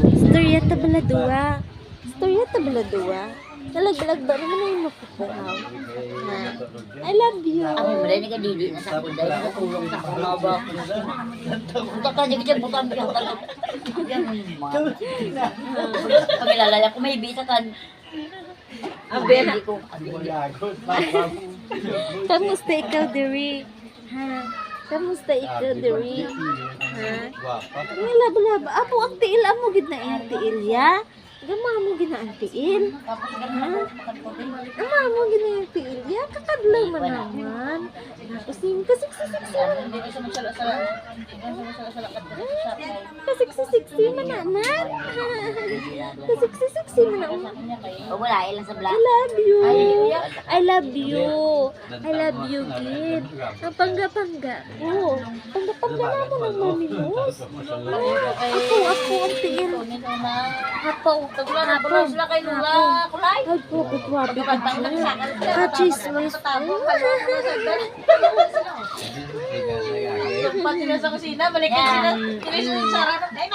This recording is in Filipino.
Storya tabaladua. Storya tabaladua. Nalaglag ba naman na yung mapupuhaw? Ha? I love you. Ang mre ni kadidi na sa kuday na tulong sa akong mga ba. Punta ka di kita bukan bilang talaga. Yan mo. Paglalala ko may bisa kan. Abi ko. Kamusta ikaw, Diri? Ha? Kamusta ikaw, Diri? Ha? Nalab-lab. Apo, ang tiil mo gid na yung tiil, ya? Gama mo gid na ang tiil. Ha? Gama mo gid na yung tiil, ya? Kakadlaw man naman. Tapos yung kasiksi-siksi man. Kasiksi-siksi man naman. Kasiksi-siksi man naman. O wala ilang sa black. I love you. I love you. I love you, kid. Ang pangga-pangga ko. Pangga-pangga na mo ng mami mo. Ako, ang tingin. Hapo. Sila kay Lula. Kulay. Hapo, kutwapi ka dyan. Kachismis. Pag sila sa kusina, balikan sila. Tuloy sa sarap. Ay,